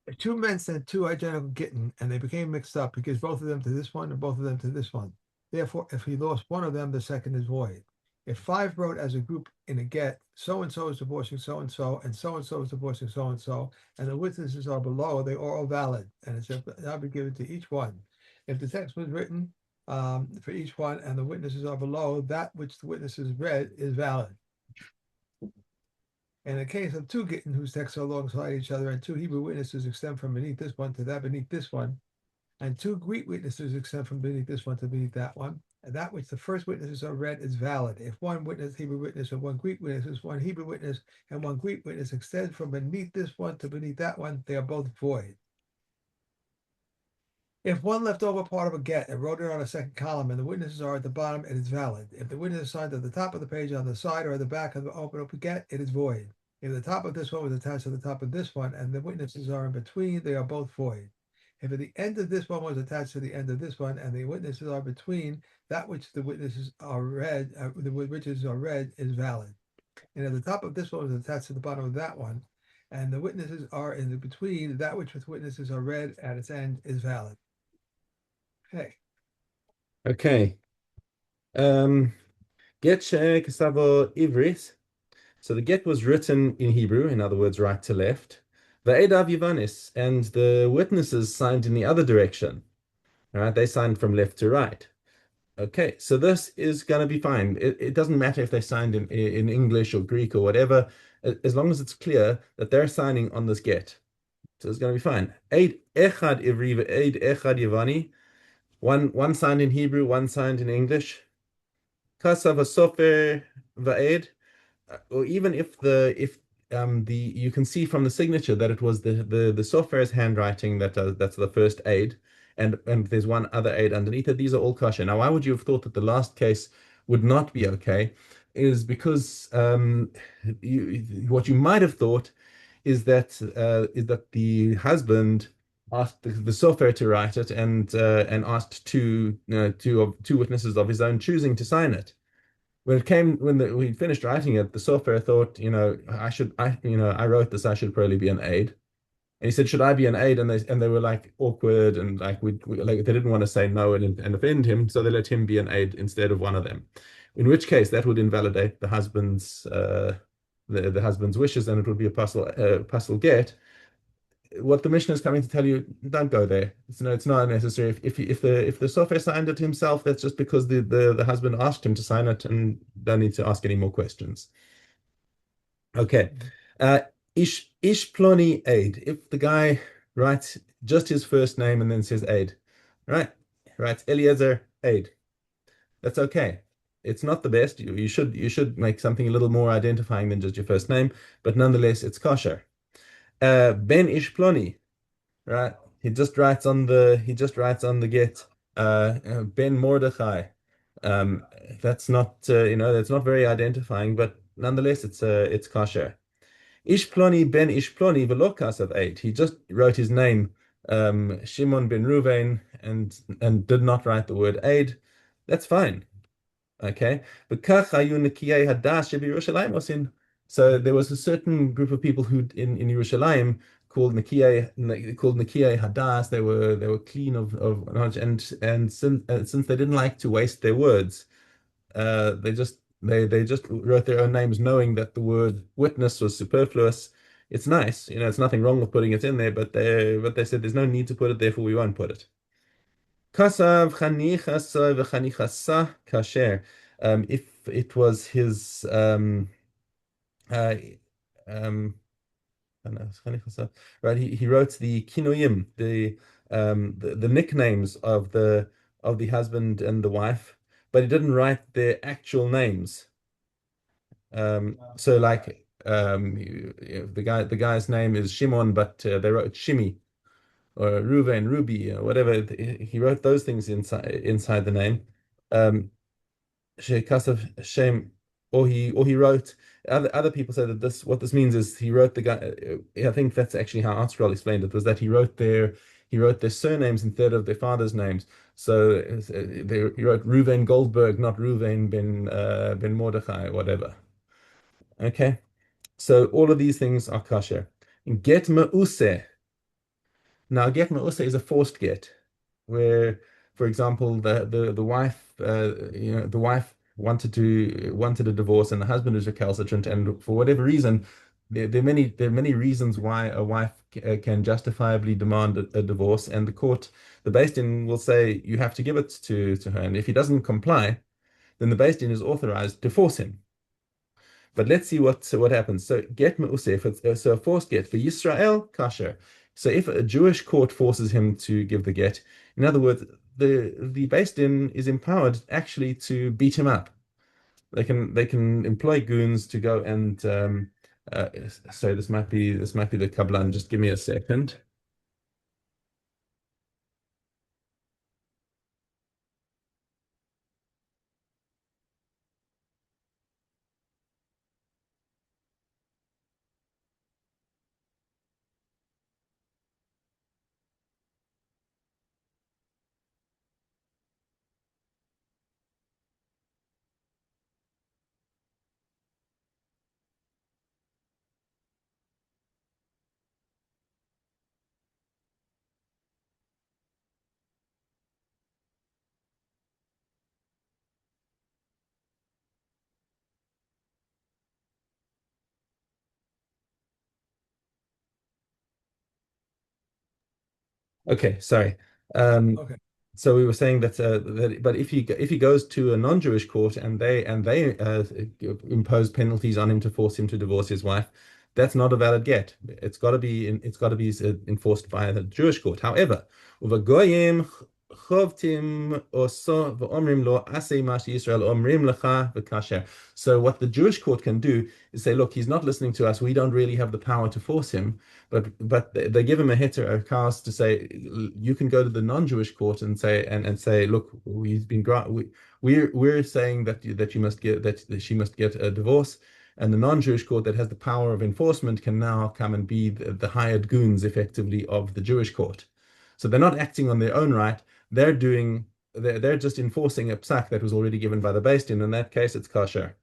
If two men sent two identical Gittin and they became mixed up, he gives both of them to this one and both of them to this one. Therefore, if he lost one of them, the second is void. If five wrote as a group in a get, so and so is divorcing so and so is divorcing so, and the witnesses are below, they are all valid, and it shall now be given to each one. If the text was written for each one and the witnesses are below, that which the witnesses read is valid. In the case of two Gittin whose texts are alongside each other, and two Hebrew witnesses extend from beneath this one to that beneath this one, and two Greek witnesses extend from beneath this one to beneath that one, and that which the first witnesses are read is valid. If one witness, Hebrew witness, and one Greek witness, one Hebrew witness, and one Greek witness extend from beneath this one to beneath that one, they are both void. If one left over part of a get and wrote it on a second column and the witnesses are at the bottom, it is valid. If the witness is signed at the top of the page on the side or at the back of the open get, it is void. If the top of this one was attached to the top of this one and the witnesses are in between, they are both void. If at the end of this one was attached to the end of this one and the witnesses are between, that which the witnesses are read, the witnesses are read is valid. And if the top of this one was attached to the bottom of that one, and the witnesses are in the between, that which with witnesses are read at its end is valid. Okay. Okay. Um, Get Kasavo Ivris. So the get was written in Hebrew, in other words, right to left. Ve'edav Yavanis, and the witnesses signed in the other direction. All right, they signed from left to right. Okay, so this is going to be fine. It doesn't matter if they signed in English or Greek or whatever, as long as it's clear that they're signing on this get. So it's going to be fine. Eid echad ivri ve'eid echad Yavani. One signed in Hebrew, one signed in English. Kasav sofer va'ed. Or even if the you can see from the signature that it was the software's handwriting that's the first aid, and there's one other aid underneath it. These are all kosher. Now, why would you have thought that the last case would not be okay? Is because what you might have thought is that the husband asked the software to write it and asked two witnesses of his own choosing to sign it. We finished writing it, the software thought, I wrote this, I should probably be an aide. And he said, should I be an aide? And they were like awkward and like like they didn't want to say no and offend him, so they let him be an aide instead of one of them. In which case, that would invalidate the husband's wishes, and it would be a pasul get. What the Mishnah is coming to tell you, don't go there. It's not necessary. If the software signed it himself, that's just because the husband asked him to sign it, and don't need to ask any more questions. Okay. Uh, ish ploni aid. If the guy writes just his first name and then says aid, right? Writes Eliezer aid. That's okay. It's not the best. You should make something a little more identifying than just your first name, but nonetheless, it's kosher. Ben ish ploni. Right. He just writes on the get Ben Mordechai. Um, that's not very identifying, but nonetheless it's kosher. Ishploni ben Ishploni velokas of eight. He just wrote his name, Shimon ben Ruvain, and did not write the word aid. That's fine. Okay. V'kach hayu nekiyei hadash Yerushalayim osin. So there was a certain group of people who in Yerushalayim called Nikiyei Hadas. They were clean of knowledge, and since they didn't like to waste their words, they just wrote their own names, knowing that the word witness was superfluous. It's nice, it's nothing wrong with putting it in there, but they said there's no need to put it, therefore we won't put it. Kasav chanichasa v'chanichasa kasher. If it was his uh, um, right, he wrote the kinoyim, the nicknames of the husband and the wife, but he didn't write their actual names. So like the guy's name is Shimon, but they wrote Shimi or Ruven, Ruby, or whatever. He wrote those things inside the name. Um, Kasav Shem, or he wrote. Other people say that this means is he wrote the guy. I think that's actually how Armstrong explained it, was that he wrote their surnames instead of their father's names. So he wrote Ruven Goldberg, not Ruven ben Mordechai, whatever. Okay, so all of these things are kosher. Get me'useh. Now, get me'usa is a forced get, where, for example, the wife, the wife wanted a divorce, and the husband is recalcitrant, and for whatever reason, there are many reasons why a wife can justifiably demand a divorce, and the Beis Din will say you have to give it to her, and if he doesn't comply, then the Beis Din is authorized to force him. But let's see what happens. So get me'usef, so a forced get for Yisrael kasher. So if a Jewish court forces him to give the get, in other words, the Beis Din is empowered actually to beat him up. They can employ goons to go and uh, so this might be the Kabbalah. Just give me a second. Okay, sorry. Um, Okay. so we were saying but if he goes to a non-Jewish court and they impose penalties on him to force him to divorce his wife, that's not a valid get. It's got to be enforced by the Jewish court. However, uvagoyim chovtim oso v'omrim lo asay ma Yisrael omrim lecha v'kasher. So what the Jewish court can do is say, look, he's not listening to us. We don't really have the power to force him. But they give him a heter, a cast to say you can go to the non-Jewish court and say, look, he's been we're saying that you must get that she must get a divorce, and the non-Jewish court that has the power of enforcement can now come and be the hired goons effectively of the Jewish court. So they're not acting on their own right. They're just enforcing a psak that was already given by the Beis Din. In that case, it's kosher.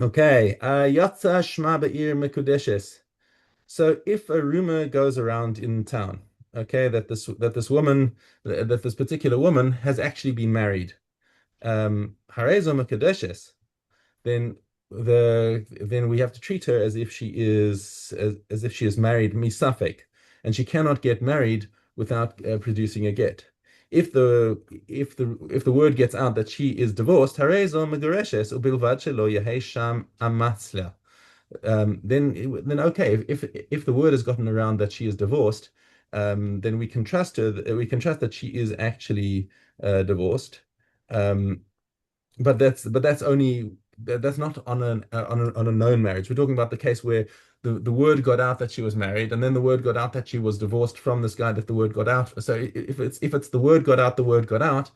Okay, Yatza Shma Be'ir Mekudeshes. So if a rumor goes around in town, okay, that this particular woman has actually been married, Harezo Mekudeshes, then then we have to treat her as if she as if she is married misafek, and she cannot get married without producing a get. If the word gets out that she is divorced, Harezo Megureshes ubilvad shelo yehei sham amatzla, then okay, if the word has gotten around that she is divorced, then we can trust her. We can trust that she is actually divorced. Um, but that's only that's not on a known marriage. We're talking about the case where the word got out that she was married, and then the word got out that she was divorced from this guy that the word got out. So if it's the word got out, the word got out,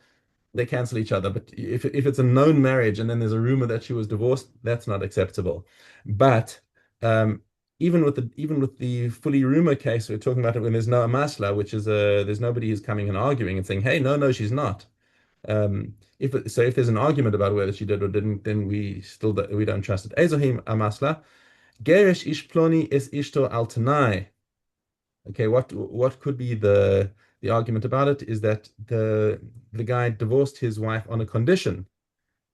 they cancel each other. But if it's a known marriage and then there's a rumor that she was divorced, that's not acceptable. But um, even with the fully rumor case, we're talking about it when there's no amasla, which is there's nobody who's coming and arguing and saying, hey, no, she's not. If there's an argument about whether she did or didn't, then we don't trust it. Ezohim amasla. Gerish ish ploni es ishto al tanai. Okay, what could be the argument about it is that the guy divorced his wife on a condition,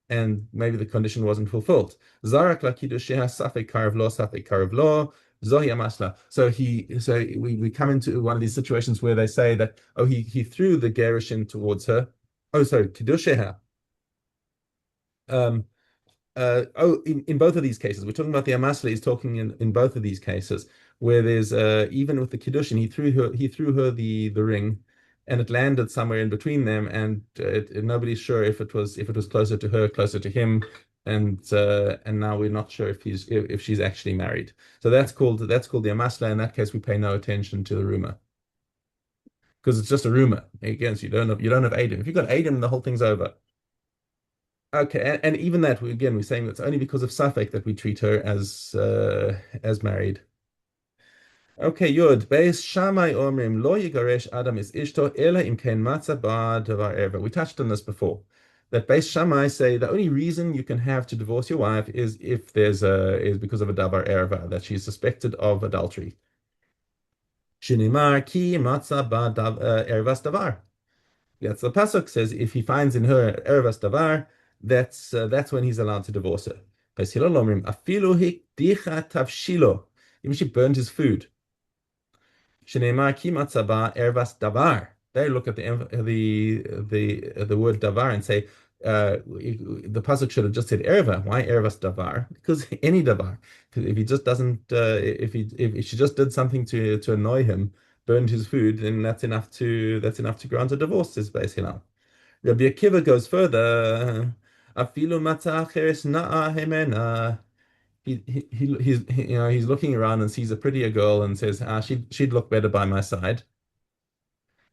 and maybe the condition wasn't fulfilled. Zarak la kiddusheha safek karev lo safek karev lo zohi amasla. So we come into one of these situations where they say that, oh, he threw the gerushin towards her. Oh, sorry, kiddusheha. Um, in both of these cases, we're talking about the Amasli is talking in both of these cases, where there's even with the Kiddushin, he threw her the ring, and it landed somewhere in between them, and nobody's sure if it was closer to her, closer to him, and now we're not sure if she's actually married. So that's called the Amasla. In that case, we pay no attention to the rumor because it's just a rumor. Again, so you don't have Adam. If you've got Adam, the whole thing's over. Okay, and even that, we're saying that's only because of Suffolk that we treat her as married. Okay, Yud. Beis Shammai Omrim Lo Yigaresh Adam is Ishto Ela Im Ken Matzah Ba Davar Erva. We touched on this before. That Beis Shammai say the only reason you can have to divorce your wife is if is because of a Davar Erva, that she's suspected of adultery. Shinimar ki matza ba ervas davar. That's the pasuk says if he finds in her ervas davar, that's when he's allowed to divorce her. Afilu hikdicha tavshilo. Even she burned his food. Shneimar ki matzaba ervas davar. They look at the word davar and say the pasuk should have just said erva. Why ervas davar? Because any davar. If he just doesn't, if she just did something to annoy him, burned his food, then that's enough to grant a divorce. Is basically now. Rabbi Akiva goes further. Afilu matzah cheres na'a hemena. He's looking around and sees a prettier girl and says, she'd look better by my side.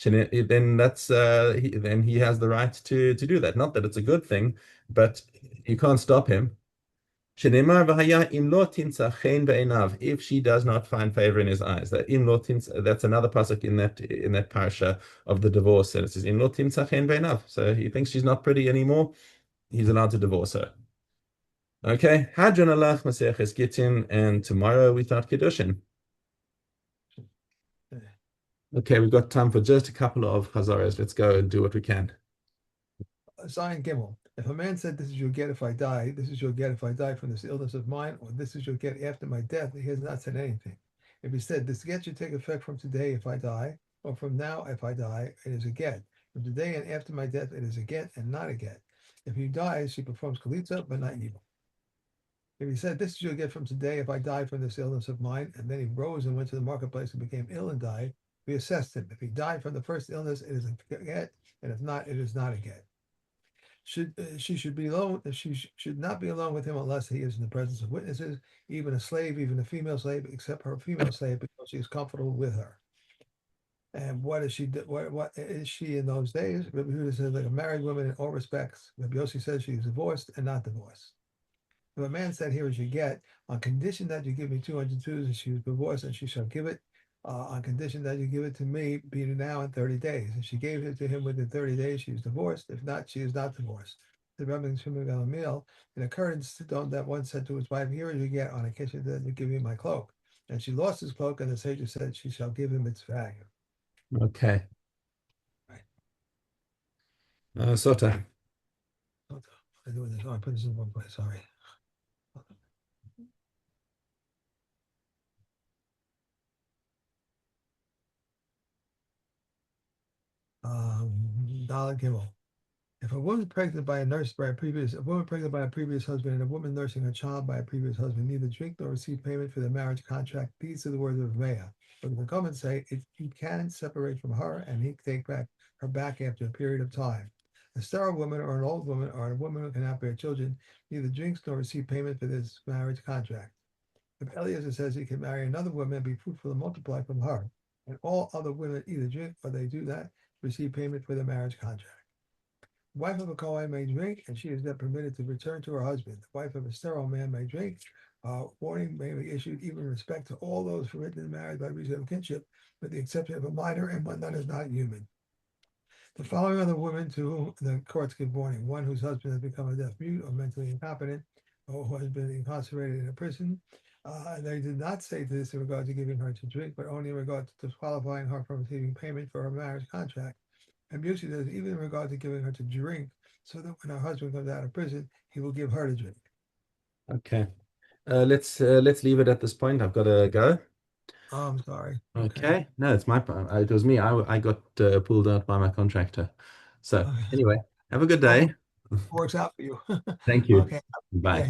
Then then he has the right to do that. Not that it's a good thing, but you can't stop him. If she does not find favor in his eyes, that's another pasuk in that parsha of the divorce, and it says im lo timtza chen be'einav. So he thinks she's not pretty anymore. He's allowed to divorce her. Okay, Hadron Alach Maseches Gittin, and tomorrow we start Kiddushin. Okay, we've got time for just a couple of chazaras. Let's go and do what we can. Zion Gimel. If a man said, "This is your get if I die," "This is your get if I die from this illness of mine," or "This is your get after my death," he has not said anything. If he said, "This get should take effect from today if I die," or "From now if I die," it is a get. From today and after my death, it is a get and not a get. If he dies, she performs kalitza, but not evil. If he said, "This is your get from today if I die from this illness of mine," and then he rose and went to the marketplace and became ill and died, we assessed him. If he died from the first illness, it is a get, and if not, it is not a get. She should be alone. She should not be alone with him unless he is in the presence of witnesses, even a slave, even a female slave, except her female slave, because she is comfortable with her. And what is she? What is she in those days? Rabbi Yehuda says like a married woman in all respects. Rabbi Yossi says she is divorced and not divorced. If a man said, "Here is your get," on condition that you give me 200 twos, and she was divorced, and she shall give it on condition that you give it to me, be now in 30 days. If she gave it to him within 30 days, she is divorced. If not, she is not divorced. The Rebbe Shimon Gamliel, an occurrence that one said to his wife, "Here is your get on occasion that you give me my cloak." And she lost his cloak, and the sage said, "She shall give him its value." Okay. Right. Sota. I'm doing this. Oh, I put this in one place. Sorry. Daled Gimel. If a woman pregnant by a woman pregnant by a previous husband and a woman nursing a child by a previous husband neither drink nor receive payment for their marriage contract, these are the words of Maya. But the comments say he can separate from her and he can take her back after a period of time. A sterile woman or an old woman or a woman who cannot bear children neither drinks nor receive payment for this marriage contract. If Eliezer says he can marry another woman and be fruitful and multiply from her, and all other women either drink or they do not receive payment for their marriage contract. The wife of a Kohen may drink, and she is then permitted to return to her husband. The wife of a sterile man may drink. Warning may be issued even in respect to all those forbidden in marriage by reason of kinship, with the exception of a minor and one that is not human. The following are the women to whom the courts give warning: one whose husband has become a deaf mute or mentally incompetent, or who has been incarcerated in a prison. They did not say this in regard to giving her to drink, but only in regard to disqualifying her from receiving payment for her marriage contract. And Busey says, even in regard to giving her to drink, so that when her husband comes out of prison, he will give her to drink. Okay. Let's leave it at this point. I've got to go. Oh, I'm sorry. Okay. No, it's my part. It was me. I got pulled out by my contractor. So Okay. anyway, have a good Hope day. it works out for you. Thank you. Okay. Bye. Yeah.